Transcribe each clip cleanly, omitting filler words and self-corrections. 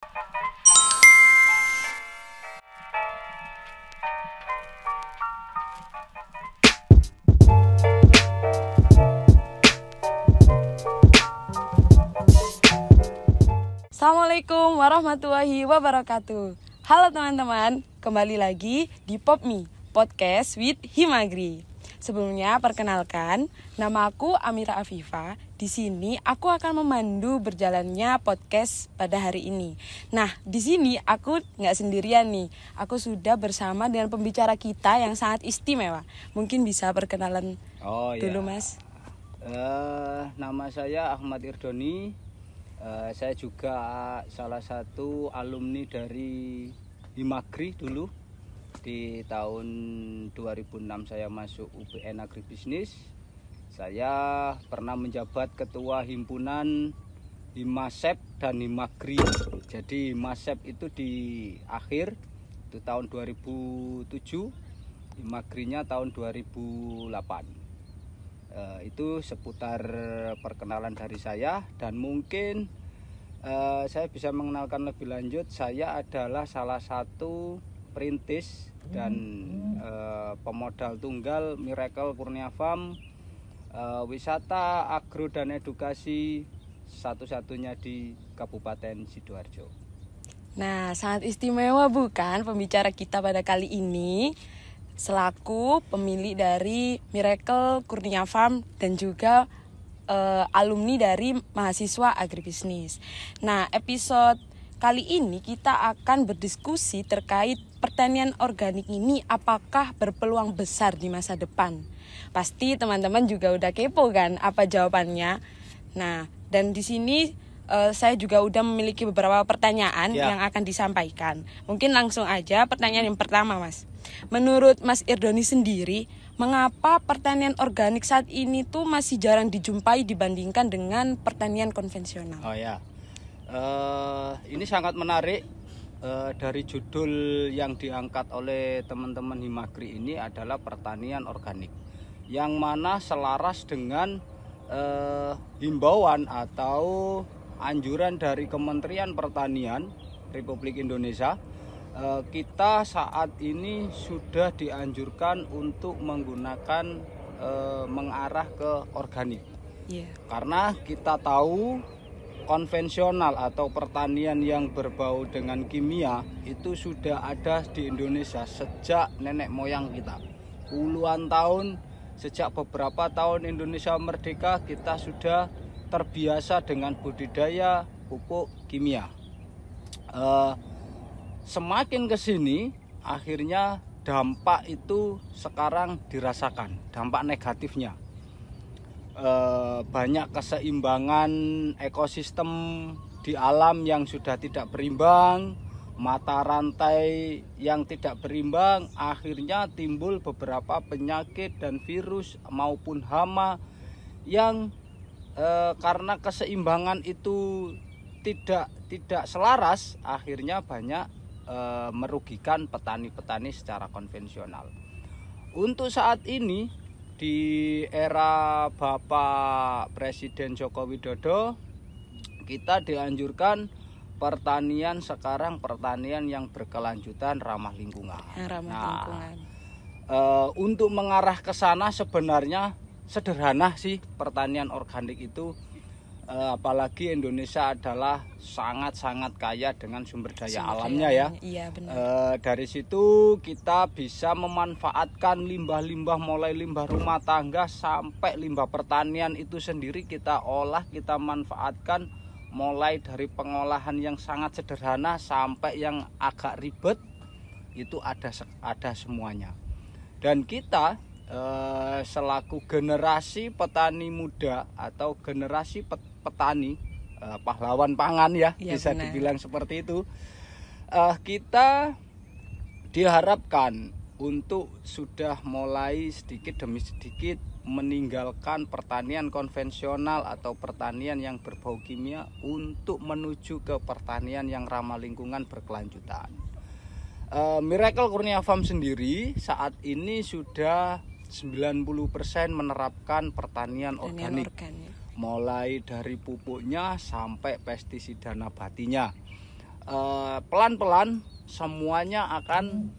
Assalamualaikum warahmatullahi wabarakatuh. Halo teman-teman, kembali lagi di PopMe, Podcast with Himagri. Sebelumnya perkenalkan, nama aku Amira Afifa. Di sini aku akan memandu berjalannya podcast pada hari ini. Nah, di sini aku nggak sendirian nih. Aku sudah bersama dengan pembicara kita yang sangat istimewa. Mungkin bisa perkenalan dulu, Mas. Nama saya Ahmad Irdoni. Saya juga salah satu alumni dari Himagri dulu. Di tahun 2006 saya masuk UPN Agribisnis. Saya pernah menjabat ketua himpunan Himasep dan Himagri. Jadi Himasep itu di akhir itu tahun 2007, Himagrinya tahun 2008. Itu seputar perkenalan dari saya, dan mungkin saya bisa mengenalkan lebih lanjut. Saya adalah salah satu perintis dan pemodal tunggal Miracle Kurnia Farm, wisata agro dan edukasi satu-satunya di Kabupaten Sidoarjo. Nah, sangat istimewa bukan pembicara kita pada kali ini, selaku pemilik dari Miracle Kurnia Farm dan juga alumni dari mahasiswa agribisnis. Nah, episode kali ini kita akan berdiskusi terkait pertanian organik ini apakah berpeluang besar di masa depan. Pasti teman-teman juga udah kepo kan apa jawabannya. Nah, dan di sini saya juga udah memiliki beberapa pertanyaan yang akan disampaikan. Mungkin langsung aja pertanyaan yang pertama, Mas. Menurut Mas Irdoni sendiri, mengapa pertanian organik saat ini tuh masih jarang dijumpai dibandingkan dengan pertanian konvensional? Ini sangat menarik. Dari judul yang diangkat oleh teman-teman Himagri ini adalah pertanian organik, yang mana selaras dengan himbauan atau anjuran dari Kementerian Pertanian Republik Indonesia. Kita saat ini sudah dianjurkan untuk menggunakan mengarah ke organik. Karena kita tahu konvensional atau pertanian yang berbau dengan kimia itu sudah ada di Indonesia sejak nenek moyang kita. Puluhan tahun, sejak beberapa tahun Indonesia merdeka, kita sudah terbiasa dengan budidaya pupuk kimia. Semakin ke sini, akhirnya dampak itu sekarang dirasakan, dampak negatifnya. Banyak keseimbangan ekosistem di alam yang sudah tidak berimbang, mata rantai yang tidak berimbang, akhirnya timbul beberapa penyakit dan virus maupun hama yang karena keseimbangan itu tidak selaras, akhirnya banyak merugikan petani-petani secara konvensional. Untuk saat ini di era Bapak Presiden Joko Widodo, kita dianjurkan pertanian sekarang pertanian yang berkelanjutan ramah lingkungan. Untuk mengarah ke sana sebenarnya sederhana sih pertanian organik itu. Apalagi Indonesia adalah sangat-sangat kaya dengan sumber daya alamnya ya. Iya, benar. Dari situ kita bisa memanfaatkan limbah-limbah, mulai limbah rumah tangga sampai limbah pertanian itu sendiri kita olah, kita manfaatkan, mulai dari pengolahan yang sangat sederhana sampai yang agak ribet, itu ada semuanya. Dan kita selaku generasi petani muda atau generasi petani pahlawan pangan ya, bisa benar dibilang seperti itu, kita diharapkan untuk sudah mulai sedikit demi sedikit meninggalkan pertanian konvensional atau pertanian yang berbau kimia untuk menuju ke pertanian yang ramah lingkungan berkelanjutan. Miracle Kurnia Farm sendiri saat ini sudah 90% menerapkan pertanian organik. Mulai dari pupuknya sampai pestisida nabatinya. pelan-pelan semuanya akan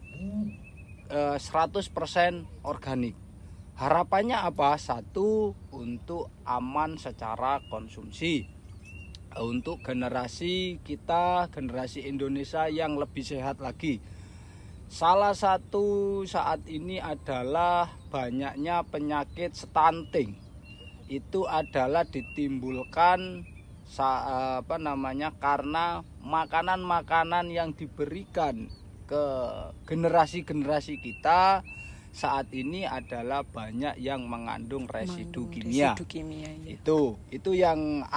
100% organik. Harapannya apa? Satu, untuk aman secara konsumsi, untuk generasi kita, generasi Indonesia yang lebih sehat lagi. Salah satu saat ini adalah banyaknya penyakit stunting. Itu adalah ditimbulkan karena makanan-makanan yang diberikan ke generasi-generasi kita saat ini adalah banyak yang mengandung residu kimia. Ya. Itu yang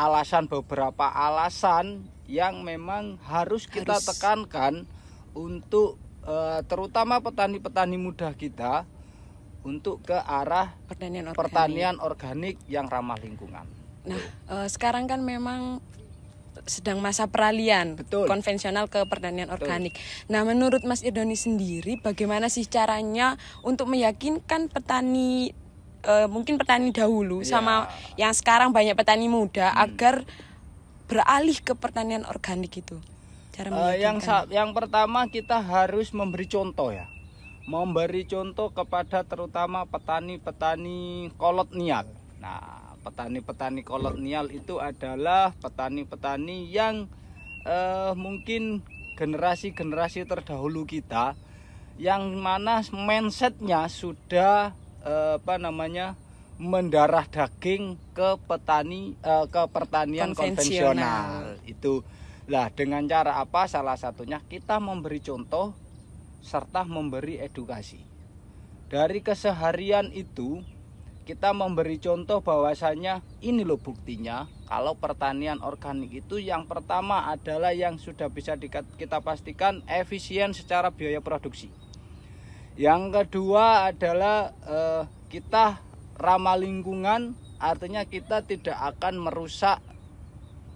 beberapa alasan yang memang harus kita tekankan untuk terutama petani-petani muda kita untuk ke arah pertanian organik yang ramah lingkungan. Nah, sekarang kan memang sedang masa peralihan. Betul. Konvensional ke pertanian organik. Nah, menurut Mas Irdoni sendiri, bagaimana sih caranya untuk meyakinkan petani, mungkin petani dahulu sama yang sekarang banyak petani muda agar beralih ke pertanian organik itu? Cara meyakinkan. Yang pertama kita harus memberi contoh ya. Memberi contoh kepada terutama petani-petani kolonial. Nah, petani-petani kolonial itu adalah petani-petani yang mungkin generasi-generasi terdahulu kita, yang mana mindsetnya sudah mendarah daging ke pertanian konvensional. Itu lah, dengan cara apa? Salah satunya kita memberi contoh serta memberi edukasi. Dari keseharian itu kita memberi contoh bahwasanya ini loh buktinya kalau pertanian organik itu yang pertama adalah yang sudah bisa kita pastikan efisien secara biaya produksi. Yang kedua adalah kita ramah lingkungan, artinya kita tidak akan merusak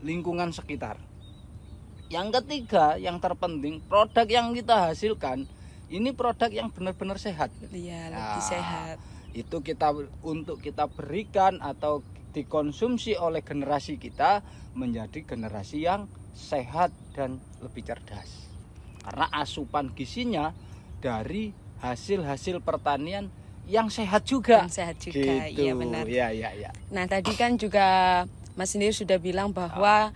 lingkungan sekitar. Yang ketiga, yang terpenting, produk yang kita hasilkan ini produk yang benar-benar sehat. Iya, lebih sehat. Itu untuk kita berikan atau dikonsumsi oleh generasi kita menjadi generasi yang sehat dan lebih cerdas. Karena asupan gizinya dari hasil-hasil pertanian yang sehat juga. Yang sehat juga, gitu. Iya benar. Ya. Nah, tadi kan juga Mas sendiri sudah bilang bahwa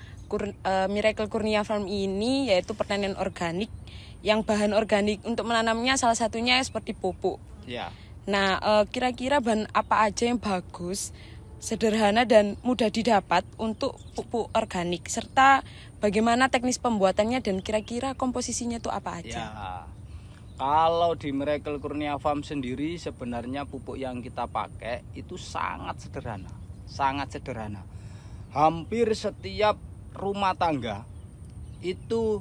Miracle Kurnia Farm ini yaitu pertanian organik yang bahan organik untuk menanamnya salah satunya seperti pupuk. Ya. Nah, kira-kira bahan apa aja yang bagus, sederhana dan mudah didapat untuk pupuk organik, serta bagaimana teknis pembuatannya dan kira-kira komposisinya itu apa aja? Ya. Kalau di Miracle Kurnia Farm sendiri sebenarnya pupuk yang kita pakai itu sangat sederhana. Hampir setiap rumah tangga itu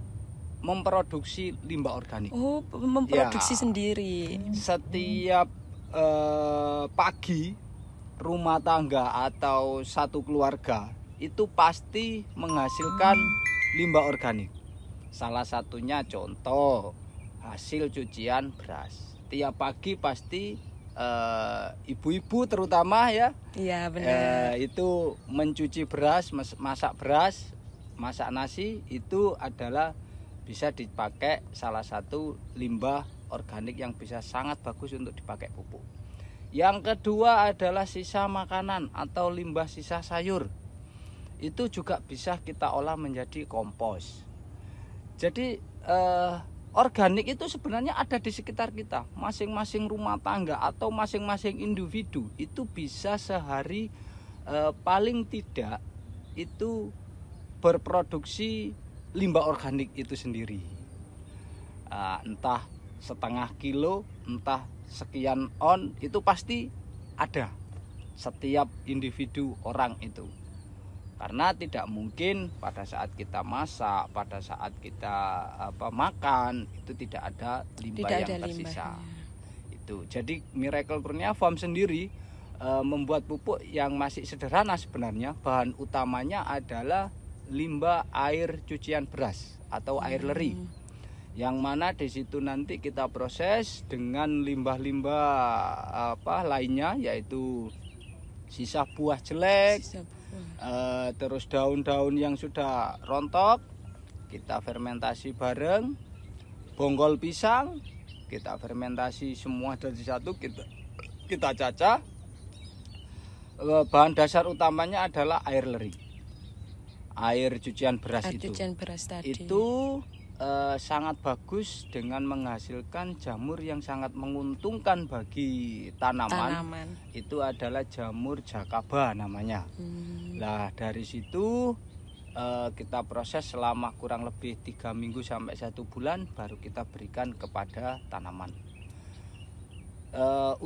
memproduksi limbah organik. Oh, memproduksi sendiri. Setiap pagi rumah tangga atau satu keluarga itu pasti menghasilkan limbah organik. Salah satunya contoh hasil cucian beras. Tiap pagi pasti ibu-ibu terutama ya. Iya benar. Itu mencuci beras, masak beras, masak nasi, itu adalah bisa dipakai salah satu limbah organik yang bisa sangat bagus untuk dipakai pupuk. Yang kedua adalah sisa makanan atau limbah sisa sayur. Itu juga bisa kita olah menjadi kompos. Jadi organik itu sebenarnya ada di sekitar kita. Masing-masing rumah tangga atau masing-masing individu itu bisa sehari paling tidak itu berproduksi limbah organik itu sendiri. Entah setengah kilo, entah sekian on, itu pasti ada setiap individu orang itu. Karena tidak mungkin pada saat kita masak, pada saat kita makan itu tidak ada limbah yang tersisa. Itu. Jadi Miracle Kurnia Farm sendiri membuat pupuk yang masih sederhana sebenarnya. Bahan utamanya adalah limbah air cucian beras atau air leri. Yang mana di situ nanti kita proses dengan limbah-limbah lainnya, yaitu sisa buah jelek, terus daun-daun yang sudah rontok, kita fermentasi bareng. Bonggol pisang kita fermentasi semua dari satu, kita cacah. Bahan dasar utamanya adalah air leri, air cucian beras. Cucian beras tadi. Itu sangat bagus dengan menghasilkan jamur yang sangat menguntungkan bagi tanaman. Itu adalah jamur jakaba namanya. Nah, dari situ kita proses selama kurang lebih 3 minggu sampai 1 bulan, baru kita berikan kepada tanaman.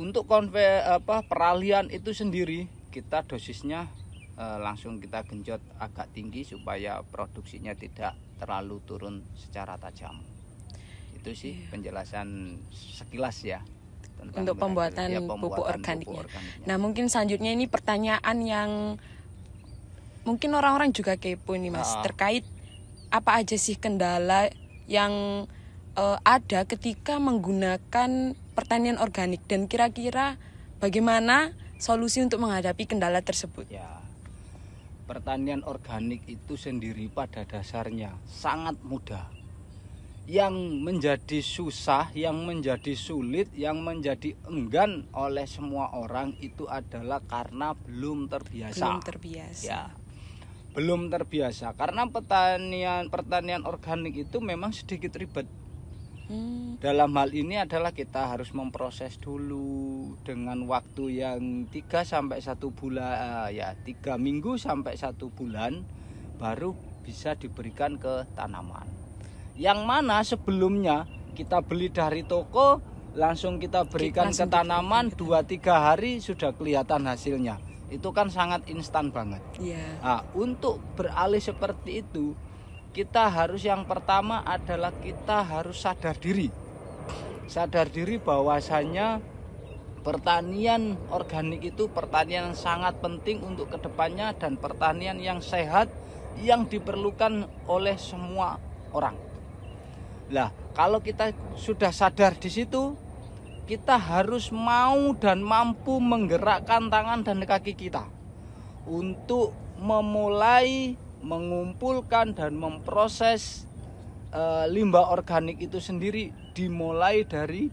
Untuk peralihan itu sendiri, kita dosisnya langsung kita genjot agak tinggi supaya produksinya tidak terlalu turun secara tajam. Itu sih penjelasan sekilas ya untuk pembuatan pupuk organiknya. Nah, mungkin selanjutnya ini pertanyaan yang mungkin orang-orang juga kepo nih Mas, terkait apa aja sih kendala yang ada ketika menggunakan pertanian organik, dan kira-kira bagaimana solusi untuk menghadapi kendala tersebut? Ya, pertanian organik itu sendiri pada dasarnya sangat mudah. Yang menjadi susah, yang menjadi sulit, yang menjadi enggan oleh semua orang itu adalah karena belum terbiasa. Ya, belum terbiasa karena pertanian organik itu memang sedikit ribet. Dalam hal ini adalah kita harus memproses dulu dengan waktu yang 3 sampai 1 bulan, 3 minggu sampai 1 bulan baru bisa diberikan ke tanaman. Yang mana sebelumnya kita beli dari toko langsung kita berikan ke tanaman, 2-3 hari sudah kelihatan hasilnya. Itu kan sangat instan banget. Nah, untuk beralih seperti itu, kita harus, yang pertama adalah kita harus sadar diri bahwasanya pertanian organik itu pertanian yang sangat penting untuk kedepannya, dan pertanian yang sehat yang diperlukan oleh semua orang. Nah, kalau kita sudah sadar di situ, kita harus mau dan mampu menggerakkan tangan dan kaki kita untuk memulai mengumpulkan dan memproses limbah organik itu sendiri. Dimulai dari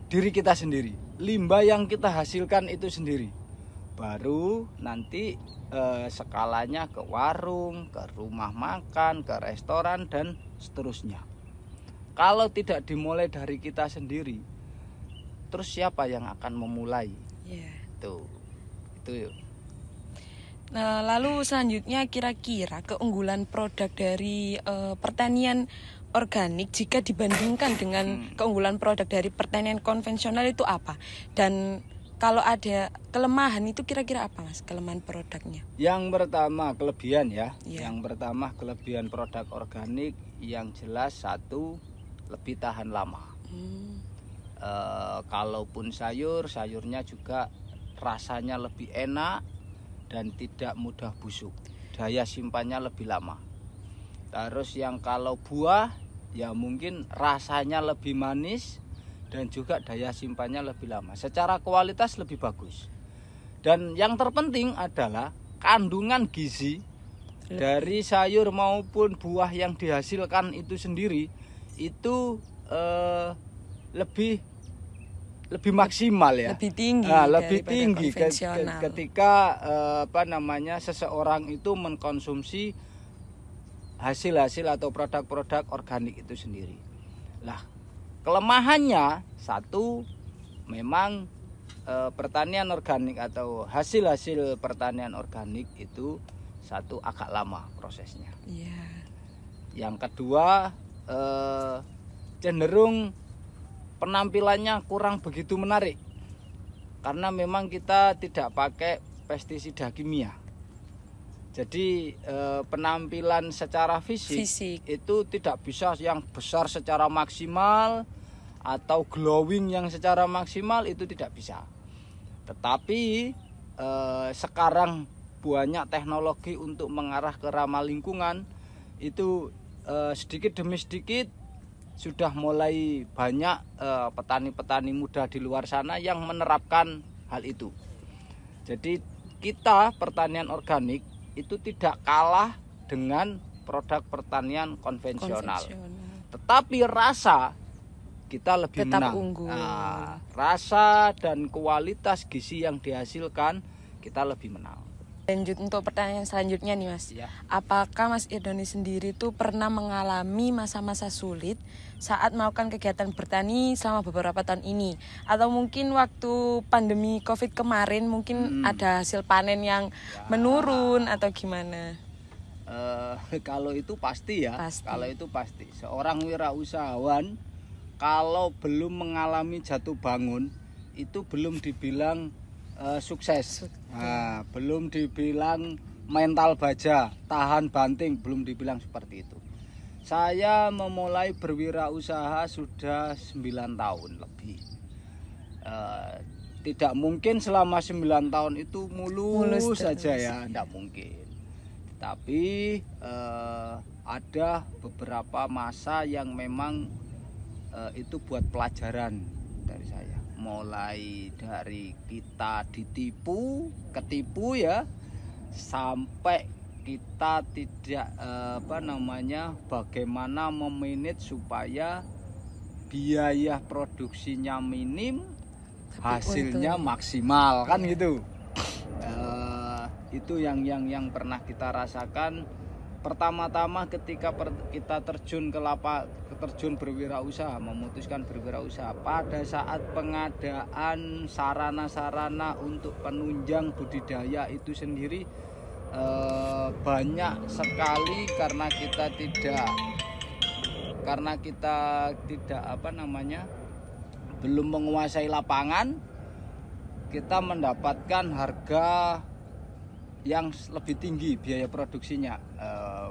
diri kita sendiri, limbah yang kita hasilkan itu sendiri, baru nanti skalanya ke warung, ke rumah makan, ke restoran, dan seterusnya. Kalau tidak dimulai dari kita sendiri, terus siapa yang akan memulai? Itu. Nah, lalu selanjutnya kira-kira keunggulan produk dari pertanian organik jika dibandingkan dengan keunggulan produk dari pertanian konvensional itu apa? Dan kalau ada kelemahan itu kira-kira apa Mas, kelemahan produknya? Yang pertama kelebihan ya. Yang pertama kelebihan produk organik yang jelas satu, lebih tahan lama. Kalaupun sayurnya juga rasanya lebih enak dan tidak mudah busuk, daya simpannya lebih lama. Terus yang kalau buah ya mungkin rasanya lebih manis dan juga daya simpannya lebih lama, secara kualitas lebih bagus. Dan yang terpenting adalah kandungan gizi dari sayur maupun buah yang dihasilkan itu sendiri itu lebih maksimal ya, lebih tinggi, lebih tinggi ketika seseorang itu mengkonsumsi hasil-hasil atau produk-produk organik itu sendiri. Lah, kelemahannya satu, memang pertanian organik atau hasil-hasil pertanian organik itu satu, agak lama prosesnya. Yang kedua, cenderung penampilannya kurang begitu menarik karena memang kita tidak pakai pestisida kimia. Jadi penampilan secara fisik itu tidak bisa yang besar secara maksimal atau glowing yang secara maksimal, itu tidak bisa. Tetapi sekarang banyak teknologi untuk mengarah ke ramah lingkungan, itu sedikit demi sedikit sudah mulai banyak petani-petani muda di luar sana yang menerapkan hal itu. Jadi kita pertanian organik itu tidak kalah dengan produk pertanian konvensional. Konvensional. Tetapi rasa kita lebih Tetap menang. unggul. Nah, rasa dan kualitas gizi yang dihasilkan kita lebih menang. Lanjut untuk pertanyaan selanjutnya nih Mas. Ya. Apakah Mas Irdoni sendiri tuh pernah mengalami masa-masa sulit saat melakukan kegiatan bertani selama beberapa tahun ini? Atau mungkin waktu pandemi COVID kemarin mungkin ada hasil panen yang menurun atau gimana? Kalau itu pasti ya. Pasti. Kalau itu pasti. Seorang wirausahawan kalau belum mengalami jatuh bangun itu belum dibilang sukses. Nah, belum dibilang mental baja, tahan banting, belum dibilang seperti itu. Saya memulai berwirausaha sudah 9 tahun lebih. Tidak mungkin selama 9 tahun itu mulus saja ya, tidak mungkin. Tapi ada beberapa masa yang memang itu buat pelajaran dari saya. Mulai dari kita ketipu ya, sampai kita tidak bagaimana memanage supaya biaya produksinya minim, hasilnya maksimal kan gitu. Itu yang pernah kita rasakan. Pertama-tama ketika kita terjun berwirausaha, memutuskan berwirausaha, pada saat pengadaan sarana-sarana untuk penunjang budidaya itu sendiri banyak sekali karena kita tidak belum menguasai lapangan, kita mendapatkan harga yang lebih tinggi biaya produksinya,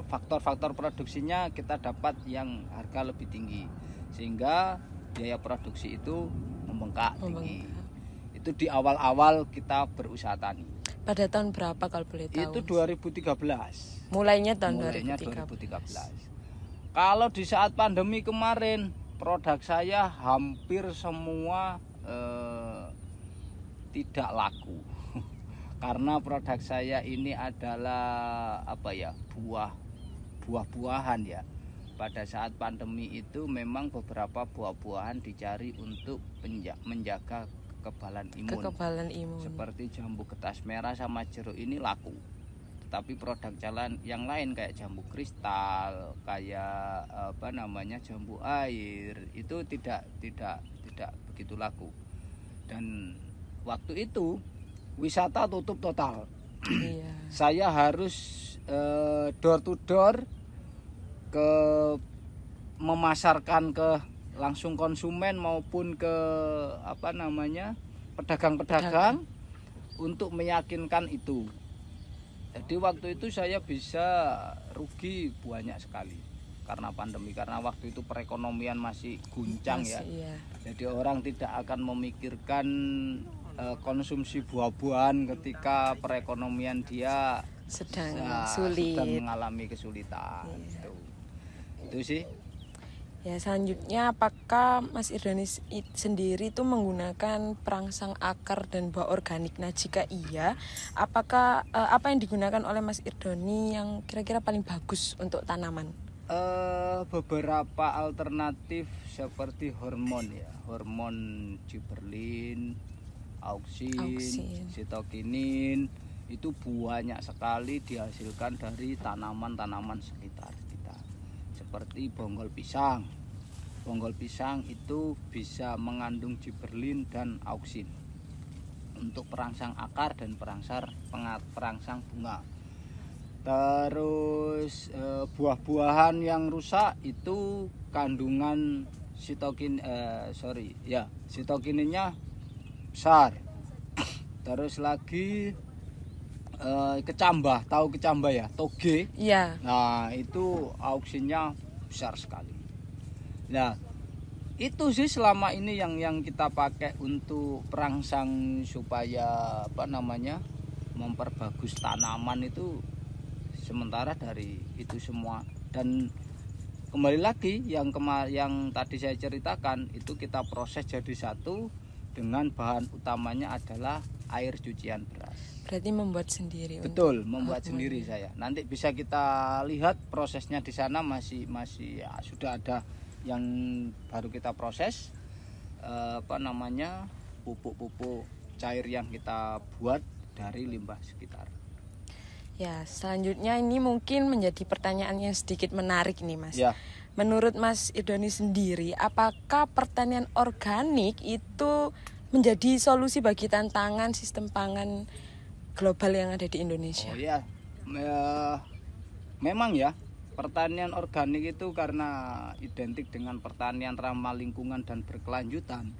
faktor-faktor produksinya kita dapat yang harga lebih tinggi, sehingga biaya produksi itu membengkak tinggi. Itu di awal-awal kita berusaha tani. Pada tahun berapa kalau boleh tahu? Itu 2013. Mulainya tahun 2013. Kalau di saat pandemi kemarin, produk saya hampir semua tidak laku. Karena produk saya ini adalah buah-buahan ya. Pada saat pandemi itu memang beberapa buah-buahan dicari untuk menjaga kekebalan imun. Seperti jambu getas merah sama jeruk ini laku. Tetapi produk jalan yang lain kayak jambu kristal, kayak jambu air itu tidak begitu laku. Dan waktu itu wisata tutup total. Iya. Saya harus door to door memasarkan ke langsung konsumen maupun ke pedagang-pedagang untuk meyakinkan itu. Jadi waktu itu saya bisa rugi banyak sekali karena pandemi, karena waktu itu perekonomian masih guncang ya. Iya. Jadi orang tidak akan memikirkan konsumsi buah-buahan ketika perekonomian dia sedang mengalami kesulitan. Iya. Itu sih. Ya, selanjutnya apakah Mas Irdoni sendiri itu menggunakan perangsang akar dan buah organik? Nah, jika iya, apakah apa yang digunakan oleh Mas Irdoni yang kira-kira paling bagus untuk tanaman? Beberapa alternatif seperti hormon gibberellin, auksin, sitokinin itu banyak sekali dihasilkan dari tanaman-tanaman sekitar kita. Seperti bonggol pisang. Bonggol pisang itu bisa mengandung gibberellin dan auksin untuk perangsang akar dan perangsang bunga. Terus buah-buahan yang rusak itu kandungan sitokininnya besar. Terus lagi kecambah, tahu kecambah ya, toge. Iya. Nah, itu auksinnya besar sekali. Nah, itu sih selama ini yang kita pakai untuk perangsang supaya memperbagus tanaman itu. Sementara dari itu semua, dan kembali lagi yang tadi saya ceritakan itu kita proses jadi satu dengan bahan utamanya adalah air cucian beras. Berarti membuat sendiri. Betul, membuat sendiri saya. Nanti bisa kita lihat prosesnya di sana masih ya, sudah ada yang baru kita proses pupuk-pupuk cair yang kita buat dari limbah sekitar. Ya, selanjutnya ini mungkin menjadi pertanyaan yang sedikit menarik nih, Mas. Ya. Menurut Mas Irdoni sendiri, apakah pertanian organik itu menjadi solusi bagi tantangan sistem pangan global yang ada di Indonesia? Oh ya, memang ya, pertanian organik itu karena identik dengan pertanian ramah lingkungan dan berkelanjutan.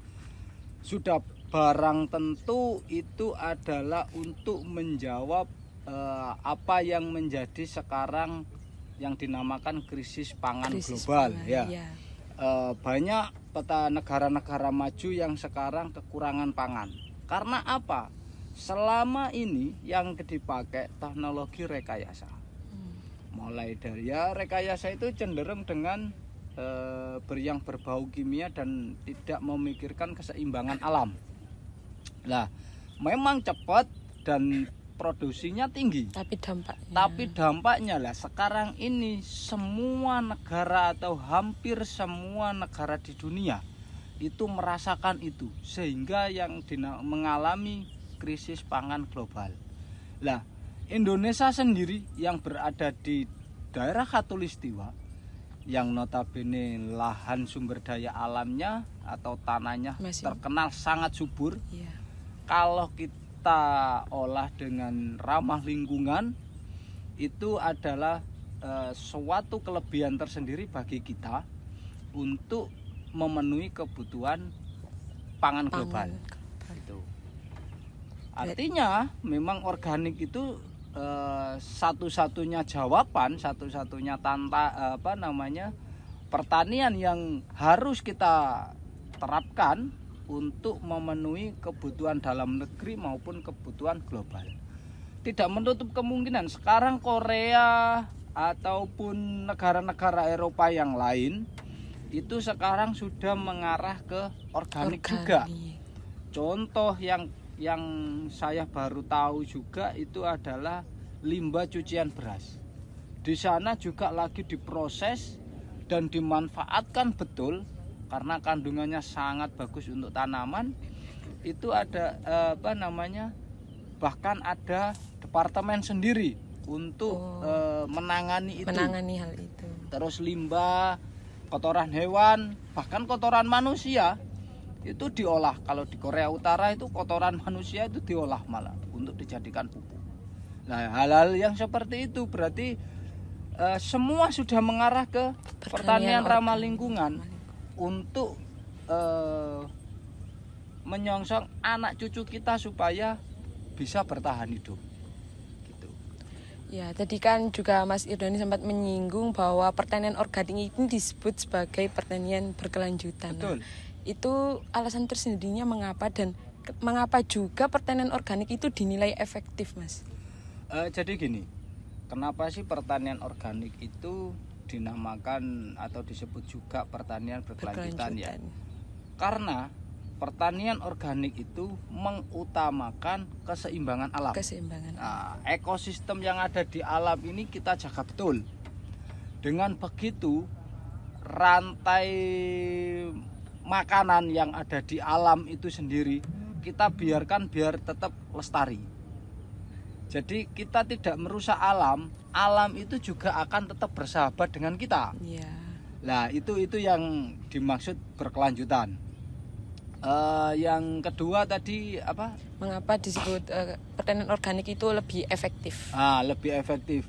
Sudah barang tentu itu adalah untuk menjawab apa yang menjadi sekarang yang dinamakan krisis pangan global ya. Banyak negara-negara maju yang sekarang kekurangan pangan. Karena apa? Selama ini yang dipakai teknologi rekayasa. Mulai dari rekayasa itu cenderung dengan yang berbau kimia dan tidak memikirkan keseimbangan alam. Nah, memang cepat dan produksinya tinggi. Tapi dampaknya lah sekarang ini semua negara atau hampir semua negara di dunia itu merasakan itu, sehingga yang mengalami krisis pangan global. Lah, Indonesia sendiri yang berada di daerah Khatulistiwa yang notabene lahan sumber daya alamnya atau tanahnya terkenal sangat subur. Kalau kita olah dengan ramah lingkungan, itu adalah suatu kelebihan tersendiri bagi kita untuk memenuhi kebutuhan pangan global. Itu. Artinya memang organik itu satu-satunya jawaban, satu-satunya pertanian yang harus kita terapkan untuk memenuhi kebutuhan dalam negeri maupun kebutuhan global. Tidak menutup kemungkinan sekarang Korea ataupun negara-negara Eropa yang lain itu sekarang sudah mengarah ke organik juga. Contoh yang saya baru tahu juga itu adalah limbah cucian beras. Di sana juga lagi diproses dan dimanfaatkan betul karena kandungannya sangat bagus untuk tanaman. Itu ada bahkan ada departemen sendiri untuk menangani hal itu. Terus limbah, kotoran hewan, bahkan kotoran manusia itu diolah. Kalau di Korea Utara itu kotoran manusia itu diolah malah untuk dijadikan pupuk. Nah, hal-hal yang seperti itu berarti semua sudah mengarah ke pertanian ramah lingkungan untuk menyongsong anak cucu kita supaya bisa bertahan hidup. Gitu. Ya, tadi kan juga Mas Irdoni sempat menyinggung bahwa pertanian organik ini disebut sebagai pertanian berkelanjutan. Betul. Nah, itu alasan tersendirinya mengapa dan mengapa juga pertanian organik itu dinilai efektif, Mas? Jadi gini, kenapa sih pertanian organik itu dinamakan atau disebut juga pertanian berkelanjutan ya? Karena pertanian organik itu mengutamakan keseimbangan alam. Nah, ekosistem yang ada di alam ini kita jaga betul. Dengan begitu, rantai makanan yang ada di alam itu sendiri kita biarkan biar tetap lestari. Jadi kita tidak merusak alam, alam itu juga akan tetap bersahabat dengan kita. Nah, itu yang dimaksud berkelanjutan. Yang kedua tadi apa? Mengapa disebut pertanian organik itu lebih efektif? Lebih efektif.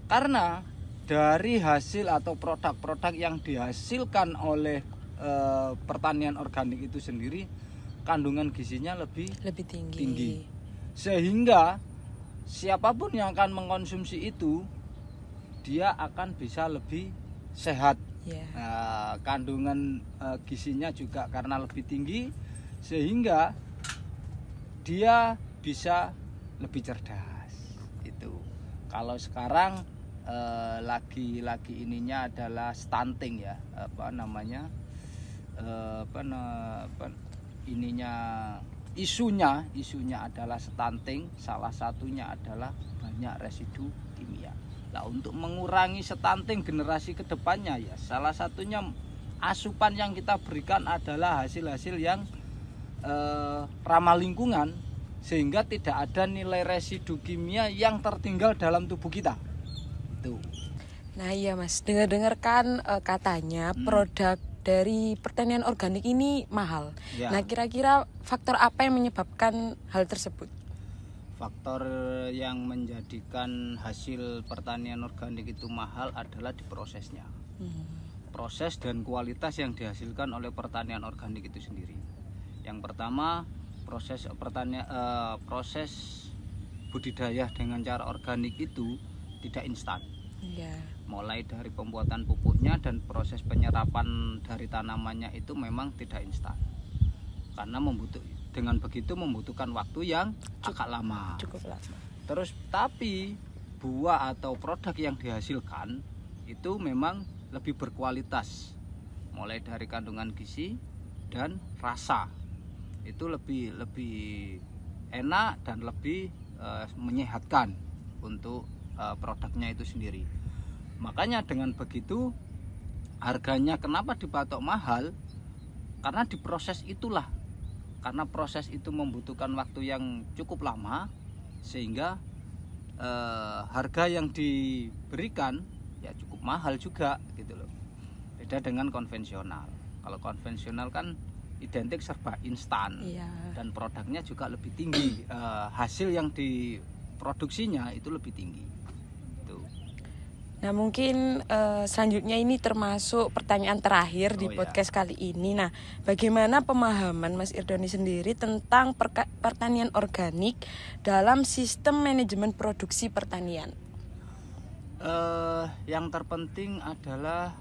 Karena dari hasil atau produk-produk yang dihasilkan oleh pertanian organik itu sendiri, kandungan gizinya lebih tinggi. Sehingga siapapun yang akan mengkonsumsi itu, dia akan bisa lebih sehat. Kandungan gizinya juga karena lebih tinggi, sehingga dia bisa lebih cerdas. Itu. Kalau sekarang lagi ininya adalah stunting ya, ininya isunya adalah stunting, salah satunya adalah banyak residu kimia. Nah, untuk mengurangi stunting generasi kedepannya ya salah satunya asupan yang kita berikan adalah hasil-hasil yang ramah lingkungan, sehingga tidak ada nilai residu kimia yang tertinggal dalam tubuh kita. Itu. Nah iya Mas, dengar-dengar kan katanya produk dari pertanian organik ini mahal. Ya. Nah kira-kira faktor apa yang menyebabkan hal tersebut? Faktor yang menjadikan hasil pertanian organik itu mahal adalah di prosesnya. Proses dan kualitas yang dihasilkan oleh pertanian organik itu sendiri. Yang pertama, proses budidaya dengan cara organik itu tidak instan. Mulai dari pembuatan pupuknya dan proses penyerapan dari tanamannya itu memang tidak instan. Karena dengan begitu membutuhkan waktu yang agak lama. Cukup lama. Terus tapi buah atau produk yang dihasilkan itu memang lebih berkualitas. Mulai dari kandungan gizi dan rasa. Itu lebih enak dan lebih menyehatkan untuk produknya itu sendiri. Makanya dengan begitu harganya kenapa dipatok mahal? Karena di proses itulah. Karena proses itu membutuhkan waktu yang cukup lama, sehingga harga yang diberikan ya cukup mahal juga gitu loh. Beda dengan konvensional. Kalau konvensional kan identik serba instan, dan produknya juga lebih tinggi, hasil yang diproduksinya itu lebih tinggi. Tuh. Nah mungkin selanjutnya ini termasuk pertanyaan terakhir di podcast kali ini. Nah bagaimana pemahaman Mas Irdoni sendiri tentang pertanian organik dalam sistem manajemen produksi pertanian? Yang terpenting adalah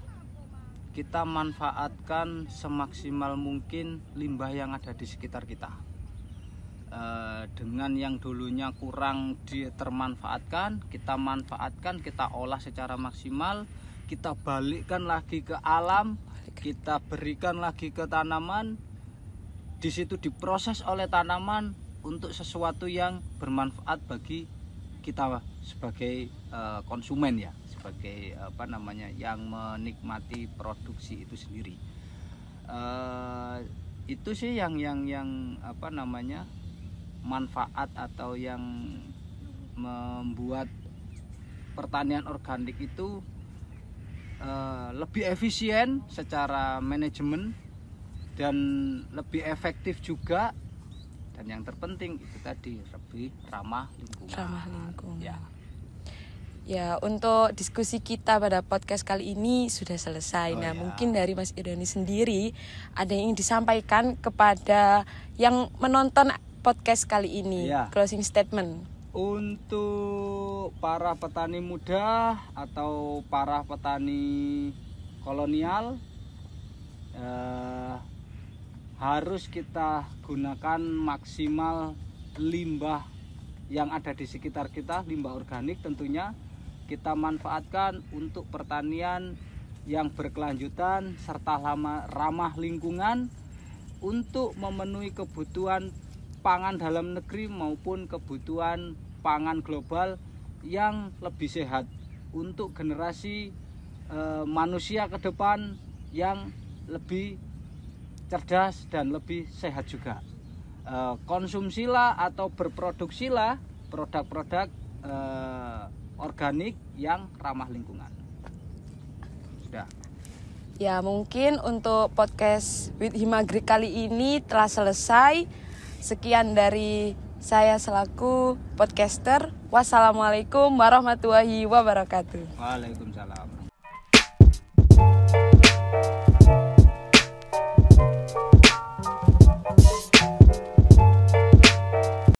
kita manfaatkan semaksimal mungkin limbah yang ada di sekitar kita. Dengan yang dulunya kurang termanfaatkan, kita manfaatkan, kita olah secara maksimal, kita balikkan lagi ke alam, kita berikan lagi ke tanaman. Di situ diproses oleh tanaman untuk sesuatu yang bermanfaat bagi kita sebagai konsumen ya, sebagai yang menikmati produksi itu sendiri. Itu sih yang manfaat atau yang membuat pertanian organik itu lebih efisien secara manajemen dan lebih efektif juga, dan yang terpenting itu tadi lebih ramah lingkungan. Ya, untuk diskusi kita pada podcast kali ini sudah selesai. Mungkin dari Mas Irdoni sendiri ada yang ingin disampaikan kepada yang menonton podcast kali ini. Closing statement. Untuk para petani muda atau para petani kolonial, harus kita gunakan maksimal limbah yang ada di sekitar kita, limbah organik tentunya. Kita manfaatkan untuk pertanian yang berkelanjutan serta ramah lingkungan untuk memenuhi kebutuhan pangan dalam negeri maupun kebutuhan pangan global yang lebih sehat untuk generasi manusia ke depan yang lebih cerdas dan lebih sehat juga. Konsumsilah atau berproduksilah produk-produk organik yang ramah lingkungan. Sudah. Ya, mungkin untuk podcast with Himagri kali ini telah selesai. Sekian dari saya selaku podcaster. Wassalamualaikum warahmatullahi wabarakatuh. Waalaikumsalam.